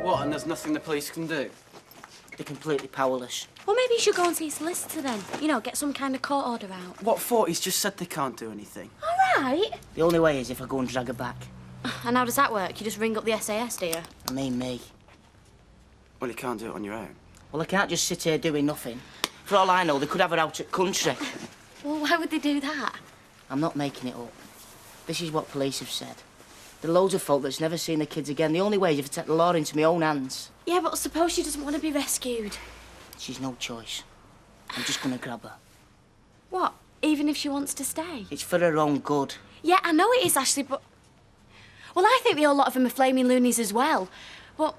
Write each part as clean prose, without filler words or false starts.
What, and there's nothing the police can do? They're completely powerless. Well, maybe you should go and see a solicitor then. You know, get some kind of court order out. What for? He's just said they can't do anything. All right. The only way is if I go and drag her back. And how does that work? You just ring up the SAS, do you? I mean me. Well, you can't do it on your own. Well, I can't just sit here doing nothing. For all I know, they could have her out at country. Well, why would they do that? I'm not making it up. This is what police have said. There are loads of folk that's never seen their kids again. The only way is if I take the law into my own hands. Yeah, but suppose she doesn't want to be rescued. She's no choice. I'm just gonna grab her. What? Even if she wants to stay? It's for her own good. Yeah, I know it is, Ashley, but... Well, I think the whole lot of them are flaming loonies as well. But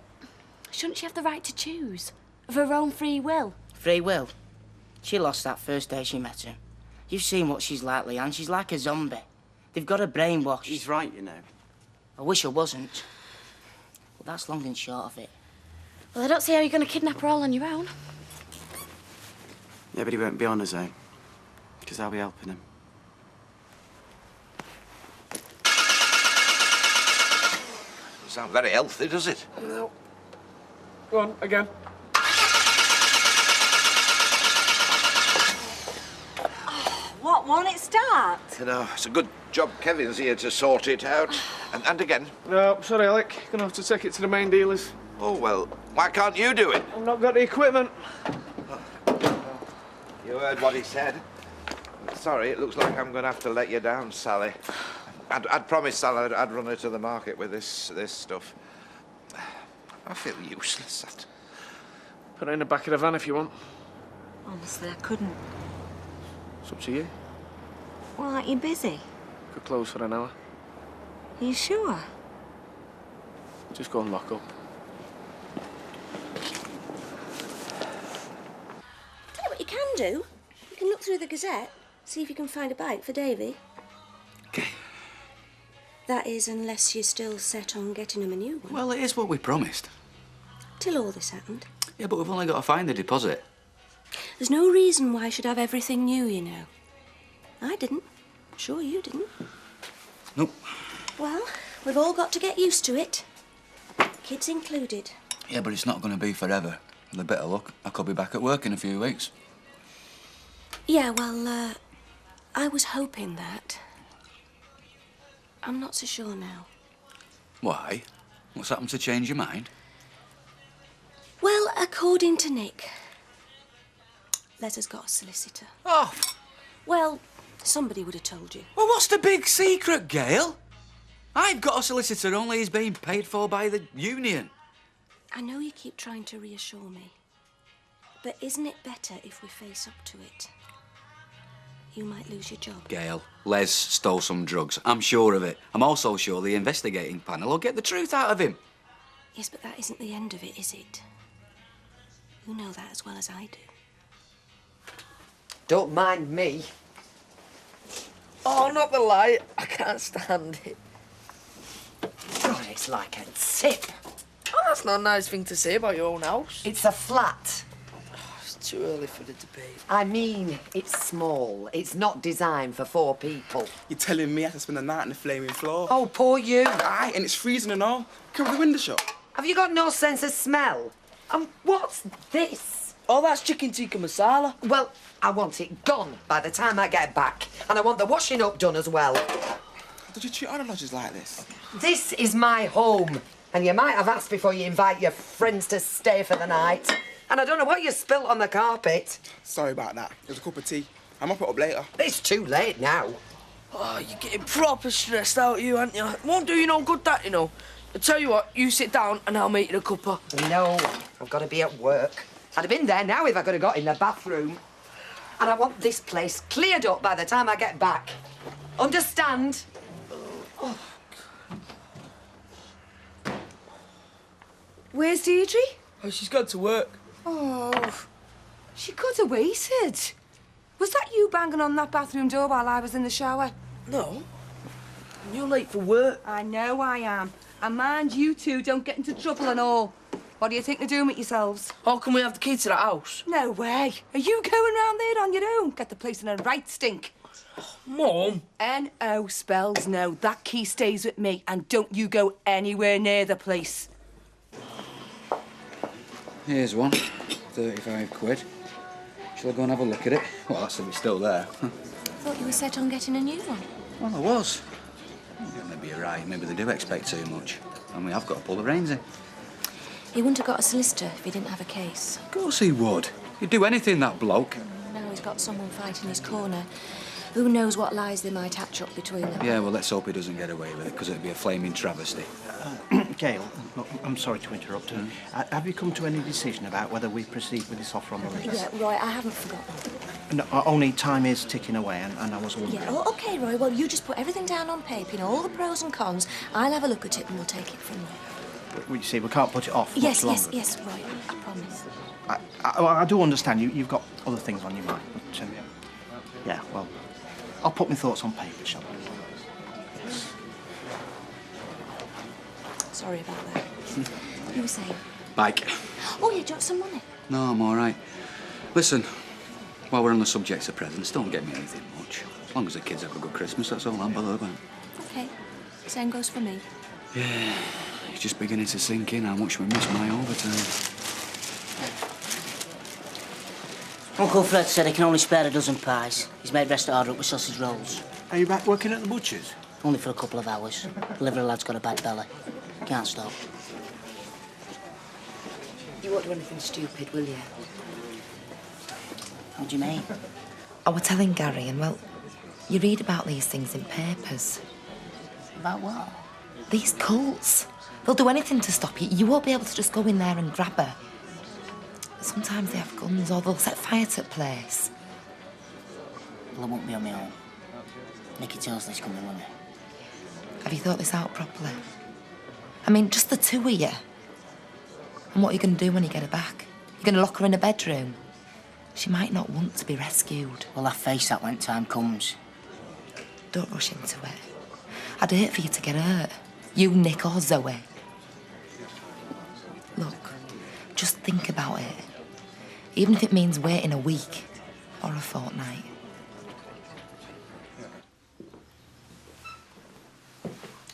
shouldn't she have the right to choose? Of her own free will? Free will? She lost that first day she met him. You've seen what she's like, Leanne. She's like a zombie. They've got her brainwashed. He's right, you know. I wish I wasn't. But that's long and short of it. Well, I don't see how you're going to kidnap her all on your own. Yeah, but he won't be on his own. Because I'll be helping him. Doesn't sound very healthy, does it? No. Go on, again. What, won't it start? You know, it's a good job Kevin's here to sort it out. And again. No, sorry, Alec. Gonna have to take it to the main dealers. Oh, well, why can't you do it? I've not got the equipment. You heard what he said. Sorry, it looks like I'm going to have to let you down, Sally. I'd promised Sally I'd run her to the market with this stuff. I feel useless. Put it in the back of the van if you want. Honestly, I couldn't. It's up to you. Well, aren't you busy? Could close for an hour. Are you sure? Just go and lock up. Tell you what you can do. You can look through the Gazette, see if you can find a bike for Davy. Okay. That is, unless you're still set on getting him a new one. Well, it is what we promised. Till all this happened. Yeah, but we've only got to find the deposit. There's no reason why I should have everything new, you know. I didn't. I'm sure you didn't. Nope. Well, we've all got to get used to it. Kids included. Yeah, but it's not going to be forever. With a bit of luck, I could be back at work in a few weeks. Yeah, well, I was hoping that. I'm not so sure now. Why? What's happened to change your mind? Well, according to Nick, Leslie's got a solicitor. Oh! Well, somebody would have told you. Well, what's the big secret, Gail? I've got a solicitor, only he's being paid for by the union. I know you keep trying to reassure me, but isn't it better if we face up to it? You might lose your job. Gail, Les stole some drugs. I'm sure of it. I'm also sure the investigating panel will get the truth out of him. Yes, but that isn't the end of it, is it? You know that as well as I do. Don't mind me. Oh, not the light. I can't stand it. God, it's like a tip. Oh, that's not a nice thing to say about your own house. It's a flat. It's too early for the debate. I mean, it's small. It's not designed for 4 people. You're telling me I have to spend the night on the flaming floor? Oh, poor you. Aye, and it's freezing and all. Come with the window shut. Have you got no sense of smell? And what's this? Oh, that's chicken tikka masala. Well, I want it gone by the time I get back. And I want the washing up done as well. Did you treat other lodgers like this? This is my home. And you might have asked before you invite your friends to stay for the night. And I don't know what you spilt on the carpet. Sorry about that. It was a cup of tea. I might put up later. It's too late now. Oh, you're getting proper stressed out, you, aren't you? It won't do you no good, that, you know. I tell you what, you sit down and I'll make you a cuppa. No, I've got to be at work. I'd have been there now if I could have got in the bathroom. And I want this place cleared up by the time I get back. Understand? Oh. Where's Deirdre? Oh, she's gone to work. Oh, she could have waited. Was that you banging on that bathroom door while I was in the shower? No. You're late for work. I know I am. And mind you two don't get into trouble and all. What do you think they're doing with yourselves? How can we have the key to that house? No way. Are you going round there on your own? Get the place in a right stink. Mum. N-O spells no. That key stays with me and don't you go anywhere near the place. Here's one. 35 quid. Shall I go and have a look at it? Well, that's if it's still there. I thought you were set on getting a new one. Well, I was. Yeah, maybe you're right. Maybe they do expect too much. And we have got to pull the reins in. He wouldn't have got a solicitor if he didn't have a case. Of course he would. He'd do anything, that bloke. Now he's got someone fighting his corner. Who knows what lies they might hatch up between them. Yeah, well, let's hope he doesn't get away with it, because it'd be a flaming travesty. Gail, look, I'm sorry to interrupt. Have you come to any decision about whether we proceed with this offer on the lease? Yeah, Roy, I haven't forgotten. No, only time is ticking away, and I was wondering... Yeah, oh, OK, Roy, well, you just put everything down on paper, you know, all the pros and cons. I'll have a look at it and we'll take it from there. Well, you see, we can't put it off Yes, much longer. yes, Roy, I promise. I do understand you've got other things on your mind, but... yeah, well, I'll put my thoughts on paper, shall I? Yes. Sorry about that. You were saying? Bike. Oh, you got some money? No, I'm all right. Listen, while we're on the subject of presents, don't get me anything much. As long as the kids have a good Christmas, that's all I'm bothered about. OK. Same goes for me. Yeah, it's just beginning to sink in how much we miss my overtime. Uncle Fred said he can only spare a dozen pies. He's made rest to order up with sausage rolls. Are you back working at the butcher's? Only for a couple of hours. Delivery lad's got a bad belly. Can't stop. You won't do anything stupid, will you? What do you mean? I was telling Gary, and well, you read about these things in papers. About what? These cults. They'll do anything to stop you. You won't be able to just go in there and grab her. Sometimes they have guns, or they'll set fire to the place. Well, I won't be on my own. Nicky Tilsley's coming, won't he? Have you thought this out properly? I mean, just the two of you. And what are you going to do when you get her back? You're going to lock her in a bedroom? She might not want to be rescued. Well, I'll face that when time comes. Don't rush into it. I'd hate for you to get hurt. You, Nick, or Zoe. Look, just think about it. Even if it means waiting a week or a fortnight.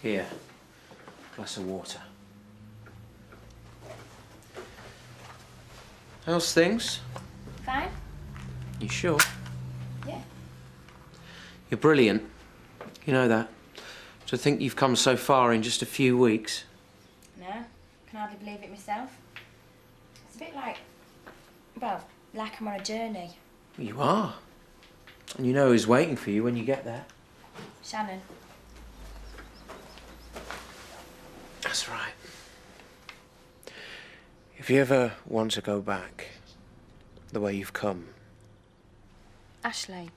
Here, glass of water. How's things? Fine. You sure? Yeah. You're brilliant. You know that. To think you've come so far in just a few weeks. No, can hardly believe it myself. It's a bit like, well, like I'm on a journey. You are. And you know who's waiting for you when you get there. Shannon. That's right. If you ever want to go back the way you've come, Ashley.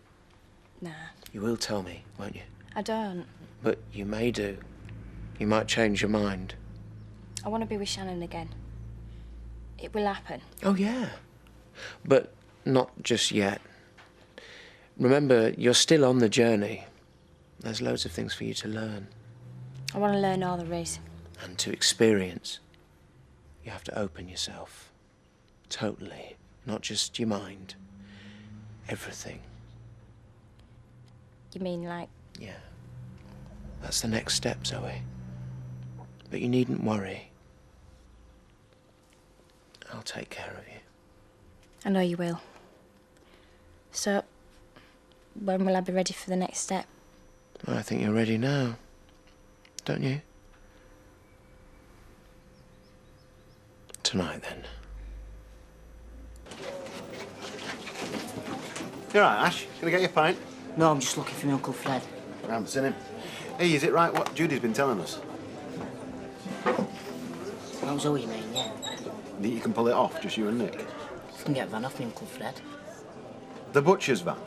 Nah, you will tell me, won't you? I don't. But you may do. You might change your mind. I want to be with Shannon again. It will happen. Oh, yeah. But not just yet. Remember, you're still on the journey. There's loads of things for you to learn. I want to learn all there is. And to experience. You have to open yourself. Totally. Not just your mind. Everything. You mean like... Yeah. That's the next step, Zoe. But you needn't worry. I'll take care of you. I know you will. So, when will I be ready for the next step? I think you're ready now. Don't you? Tonight, then. You all right, Ash? Can I get you a pint? No, I'm just looking for my Uncle Fred. I haven't seen him. Hey, is it right what Judy's been telling us? About Zoe, you mean, yeah. That you can pull it off, just you and Nick? You can get a van off me, Uncle Fred. The butcher's van?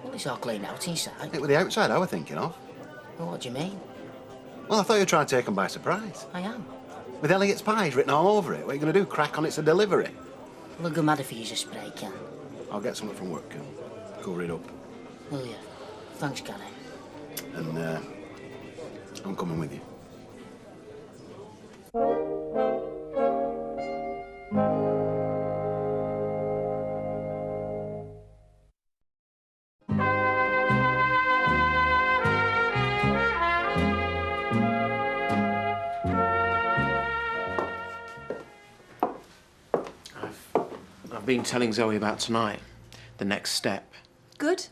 Well, it's all cleaned out inside. It was the outside I was thinking of. Well, what do you mean? Well, I thought you were trying to take them by surprise. I am. With Elliot's pies written all over it. What are you going to do, crack on it's a delivery? Well, I'll go mad if you use a spray can. I'll get something from work and cover it up. Will you? Thanks, Gary. And, I'm coming with you. I've been telling Zoe about tonight. The next step. Good.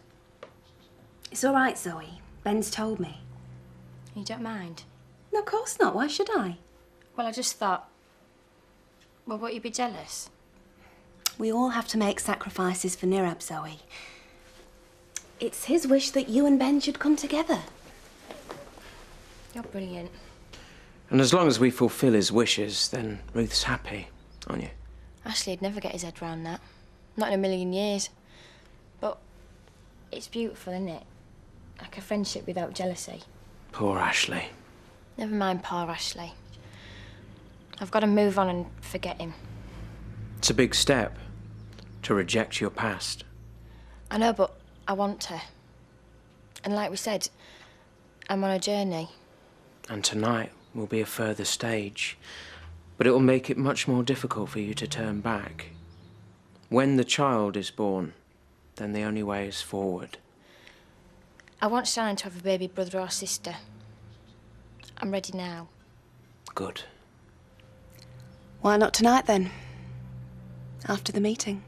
It's all right, Zoe. Ben's told me. You don't mind? No, of course not. Why should I? Well, I just thought... Well, won't you be jealous? We all have to make sacrifices for Nirab, Zoe. It's his wish that you and Ben should come together. You're brilliant. And as long as we fulfill his wishes, then Ruth's happy, aren't you? Ashley'd never get his head round that. Not in a million years. But it's beautiful, isn't it? Like a friendship without jealousy. Poor Ashley. Never mind poor Ashley. I've got to move on and forget him. It's a big step to reject your past. I know, but I want to. And like we said, I'm on a journey. And tonight will be a further stage. But it will make it much more difficult for you to turn back. When the child is born, then the only way is forward. I want Shannon to have a baby brother or sister. I'm ready now. Good. Why not tonight, then? After the meeting.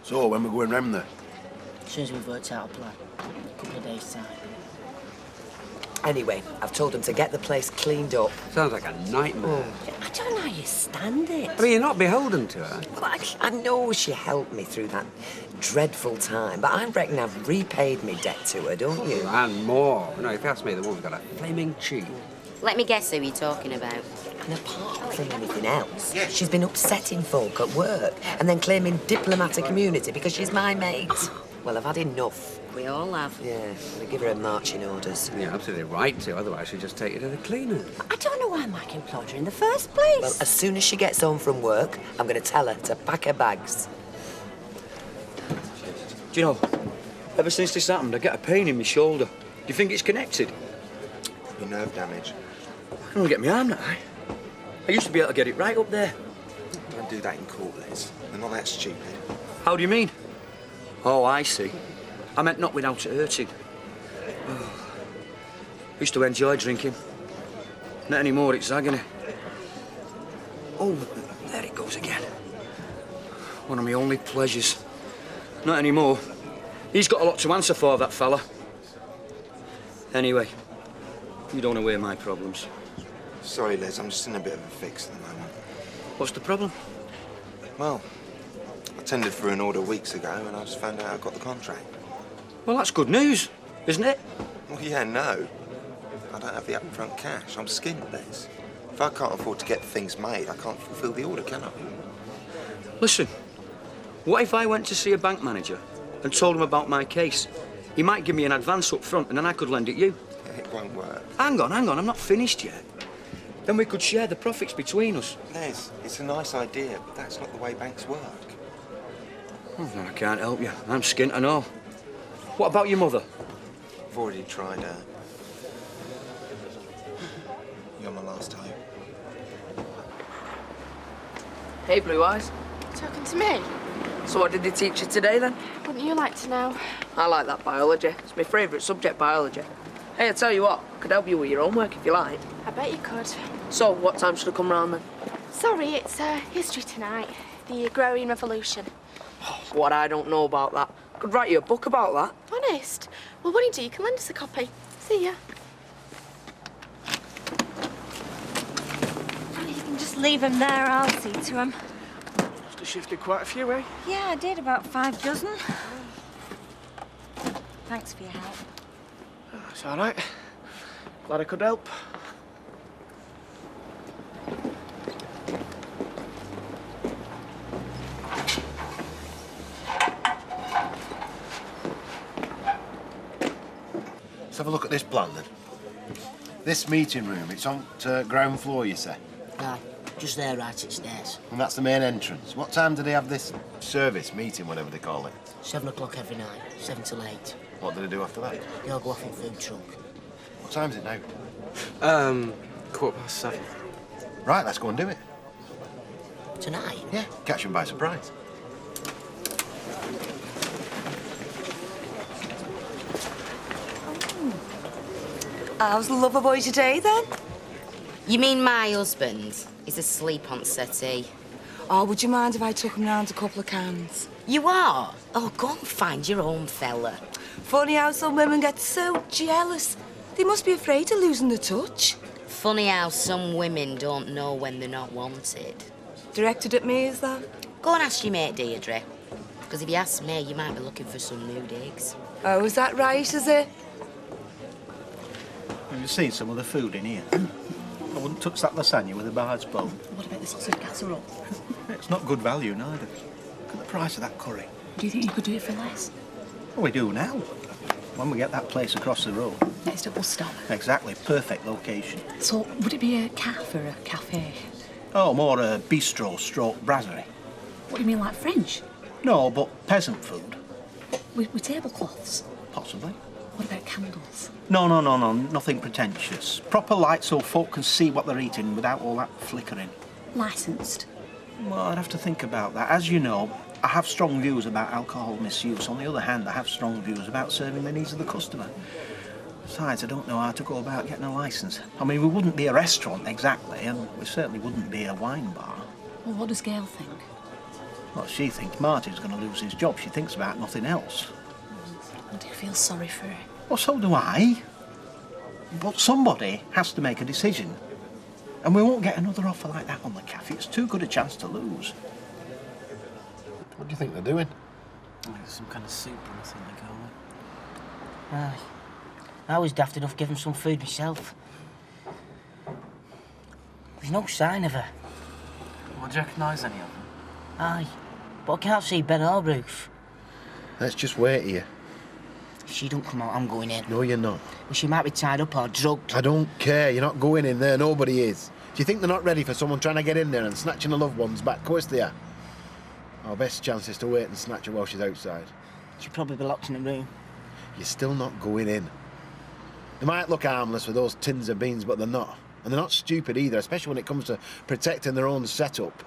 So, when we're going round there? As soon as we've worked out a plan. A couple of days' time. Anyway, I've told them to get the place cleaned up. Sounds like a nightmare. I don't know how you stand it. I mean, you're not beholden to her. Well, I know she helped me through that dreadful time, but I reckon I've repaid me debt to her, don't you? And more. No, if you ask me, the woman's got a flaming cheek. Let me guess who you're talking about. And apart from anything else, she's been upsetting folk at work and then claiming diplomatic immunity because she's my mate. Well, I've had enough. We all have. Yeah, I'm gonna give her her marching orders. You're absolutely right to, otherwise she'd just take you to the cleaners. I don't know why Mike employed her in the first place. Well, as soon as she gets home from work, I'm gonna tell her to pack her bags. Do you know, ever since this happened, I get a pain in my shoulder. Do you think it's connected? Your nerve damage. I don't get my arm that high. I used to be able to get it right up there. Don't do that in court, Les. They're not that stupid. How do you mean? Oh, I see. I meant not without it hurting. Used to enjoy drinking. Not anymore, it's agony. Oh, there it goes again. One of my only pleasures. Not anymore. He's got a lot to answer for, that fella. Anyway, you don't know where my problems. Sorry, Les, I'm just in a bit of a fix at the moment. What's the problem? Well, I tendered for an order weeks ago and I just found out I got the contract. Well, that's good news, isn't it? Well, yeah, no. I don't have the upfront cash. I'm skint, Les. If I can't afford to get things made, I can't fulfill the order, can I? Listen, what if I went to see a bank manager and told him about my case? He might give me an advance up front and then I could lend it you. It won't work. Hang on, I'm not finished yet. Then we could share the profits between us. Les, it's a nice idea, but that's not the way banks work. Oh, no, I can't help you. I'm skint and all. What about your mother? I've already tried her. You're my last hope. Hey, Blue Eyes. Talking to me? So what did they teach you today, then? Wouldn't you like to know? I like that biology. It's my favourite subject, biology. Hey, I tell you what, I could help you with your homework if you like. I bet you could. So, what time should I come round, then? Sorry, it's history tonight. The Agrarian Revolution. What I don't know about that. I could write you a book about that. Honest? Well, what do you do? You can lend us a copy. See ya. You can just leave him there, I'll see to him. Must have shifted quite a few, eh? Yeah, I did, about 5 dozen. Thanks for your help. It's all right. Glad I could help. Let's have a look at this plan, then. This meeting room, it's on ground floor, you say? Aye, just there, right at stairs. And that's the main entrance. What time do they have this service, meeting, whatever they call it? 7 o'clock every night, 7 till 8. What do they do after that? They all go off in food truck. What time is it now? 7:15. Right, let's go and do it. Tonight? Yeah, catch them by surprise. How's the lover boy today, then? You mean my husband? He's asleep on settee. Oh, would you mind if I took him round a couple of cans? You are? Oh, go and find your own fella. Funny how some women get so jealous. They must be afraid of losing the touch. Funny how some women don't know when they're not wanted. Directed at me, is that? Go and ask your mate, Deirdre. Because if you ask me, you might be looking for some new digs. Oh, is that right, is it? Have you seen some of the food in here? I wouldn't touch that lasagna with a bar's bone. What about the sausage casserole? It's not good value, neither. Look at the price of that curry. Do you think you could do it for less? Well, we do now. When we get that place across the road. Next to bus stop. Exactly, perfect location. So, would it be a cafe or a cafe? Oh, more a bistro stroke brasserie. What do you mean, like French? No, but peasant food. With tablecloths? Possibly. What about candles? No, nothing pretentious. Proper light so folk can see what they're eating without all that flickering. Licensed? Well, I'd have to think about that. As you know, I have strong views about alcohol misuse. On the other hand, I have strong views about serving the needs of the customer. Besides, I don't know how to go about getting a licence. I mean, we wouldn't be a restaurant exactly, and we certainly wouldn't be a wine bar. Well, what does Gail think? Well, she thinks Martin's going to lose his job. She thinks about nothing else. I do feel sorry for her. Well, so do I. But somebody has to make a decision. And we won't get another offer like that on the cafe. It's too good a chance to lose. What do you think they're doing? Some kind of soup or anything like that. Aye. I was daft enough to give him some food myself. There's no sign of her. Well, do you recognise any of them? Aye. But I can't see Ben or Ruth. Let's just wait here. If she don't come out, I'm going in. No, you're not. Well, she might be tied up or drugged. I don't care. You're not going in there. Nobody is. Do you think they're not ready for someone trying to get in there and snatching the loved ones back? Of course they are. Our best chance is to wait and snatch her while she's outside. She'll probably be locked in a room. You're still not going in. They might look harmless with those tins of beans, but they're not. And they're not stupid either, especially when it comes to protecting their own setup.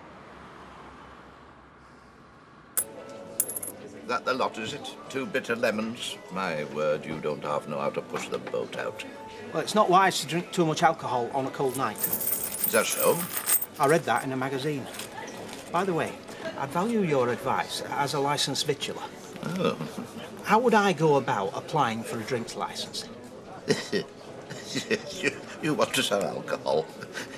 That the lot, is it? 2 bitter lemons? My word, you don't half know how to push the boat out. Well, it's not wise to drink too much alcohol on a cold night. Is that so? I read that in a magazine. By the way, I'd value your advice as a licensed victualler. Oh. How would I go about applying for a drinks licence? You want to sell alcohol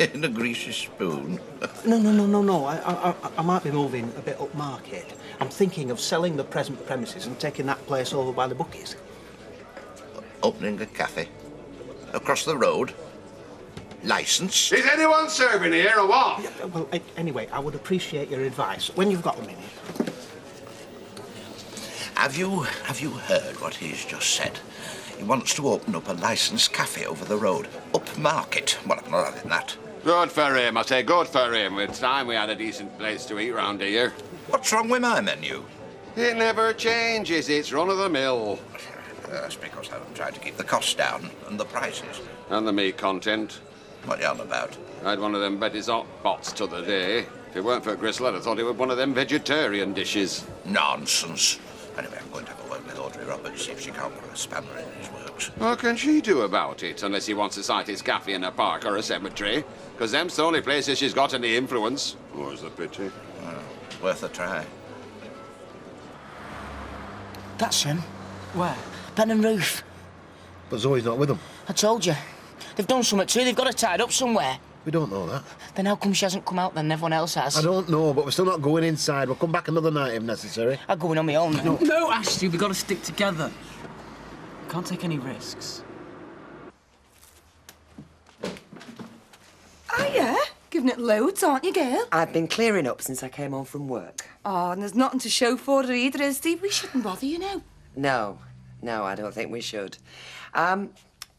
in a greasy spoon? No. I might be moving a bit upmarket. I'm thinking of selling the present premises and taking that place over by the bookies. Opening a cafe? Across the road? Licence? Is anyone serving here or what? Yeah, well, anyway, I would appreciate your advice when you've got a minute. Have you heard what he's just said? He wants to open up a licensed cafe over the road. Upmarket. Well, I'm not having that. Good for him, I say, good for him. It's time we had a decent place to eat round here. What's wrong with my menu? It never changes. It's run of the mill. That's because I'm trying to keep the costs down and the prices. And the meat content. What are you on about? I had one of them Betty's hot pots t'other day. If it weren't for Gristle, I'd have thought it was one of them vegetarian dishes. Nonsense. Anyway, I'm going to have a word with Audrey Roberts, see if she can't put a spanner in his works. What can she do about it, unless he wants to site his cafe in a park or a cemetery? Because them's the only places she's got any influence. More's the pity. Well, worth a try. That's him. Where? Ben and Ruth. But Zoe's not with them. I told you. They've done something too. They've got her tied up somewhere. We don't know that. Then how come she hasn't come out then and everyone else has? I don't know, but we're still not going inside. We'll come back another night if necessary. I'm going on my own now. No, Ashley, we've got to stick together. Can't take any risks. Oh, yeah? Giving it loads, aren't you, girl? I've been clearing up since I came home from work. Oh, and there's nothing to show for it either, is there? We shouldn't bother, you know. No, I don't think we should.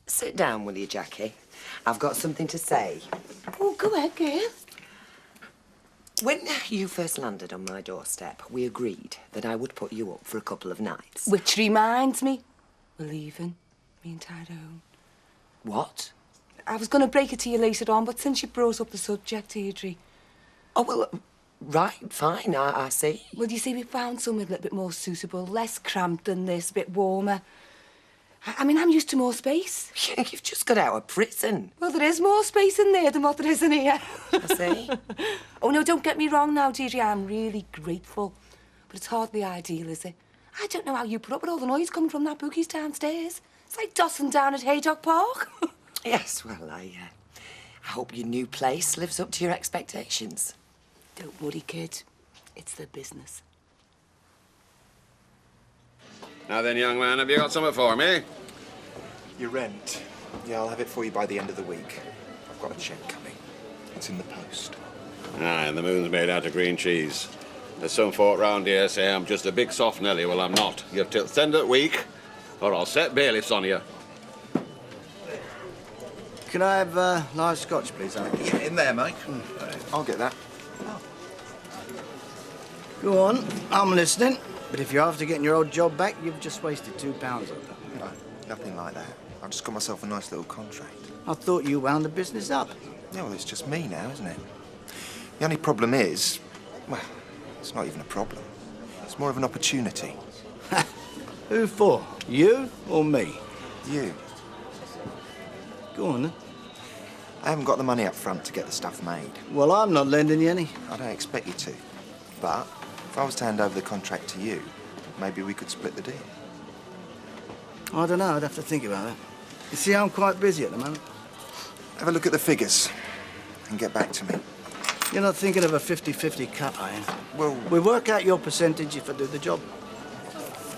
Sit down, will you, Jackie? I've got something to say. Oh, go ahead, girl. When you first landed on my doorstep, we agreed that I would put you up for a couple of nights. Which reminds me, we're leaving. Me and Tyrone. What? I was going to break it to you later on, but since you brought up the subject, Deirdre. Oh, well, right, fine, I see. Well, you see, we found something a little bit more suitable, less cramped than this, a bit warmer. I mean, I'm used to more space. You've just got out of prison. Well, there is more space in there than what there is in here. I see. Oh, no, don't get me wrong now, Deirdre. I'm really grateful. But it's hardly ideal, is it? I don't know how you put up with all the noise coming from that bookies downstairs. It's like dossing down at Haydock Park. Yes, well, I hope your new place lives up to your expectations. Don't worry, kid. It's the business. Now then, young man, have you got something for me? Your rent. Yeah, I'll have it for you by the end of the week. I've got a cheque coming. It's in the post. Aye, and the moon's made out of green cheese. There's some folk round here say I'm just a big soft Nelly. Well, I'm not. You have till the end of the week, or I'll set bailiffs on you. Can I have large scotch, please, Alex? Yeah, in there, mate. I'll get that. Go on, I'm listening. But if you're after getting your old job back, you've just wasted £2 on that. No, nothing like that. I just got myself a nice little contract. I thought you wound the business up. Yeah, well, it's just me now, isn't it? The only problem is, well, it's not even a problem. It's more of an opportunity. Who for? You or me? You. Go on, then. I haven't got the money up front to get the stuff made. Well, I'm not lending you any. I don't expect you to. But if I was to hand over the contract to you, maybe we could split the deal. I don't know. I'd have to think about that. You see, I'm quite busy at the moment. Have a look at the figures and get back to me. You're not thinking of a 50-50 cut, are you? Well... We work out your percentage if I do the job.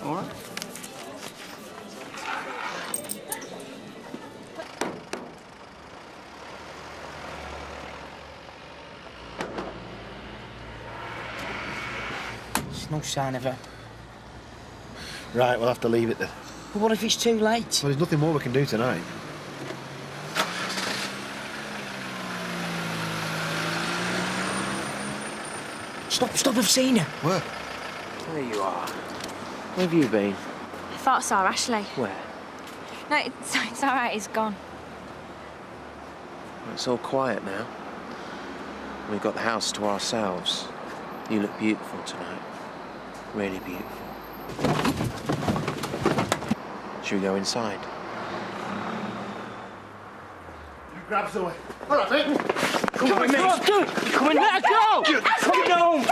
All right? There's no sign of her. Right, we'll have to leave it then. But what if it's too late? Well, there's nothing more we can do tonight. Stop, I've seen her. Where? There you are. Where have you been? I thought I saw Ashley. Where? No, it's all right, he's gone. Well, it's all quiet now. We've got the house to ourselves. You look beautiful tonight. Really beautiful. Should we go inside? Grab Zoe. All right, mate. Come on, mate. Come on, let her go! Come on!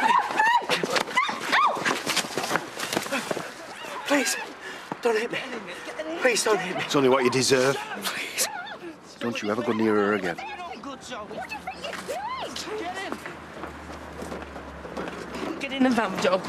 Please, don't hit me. Please don't hit me. It's only what you deserve. Please. Don't you ever go near her again. Get in the van, Joe.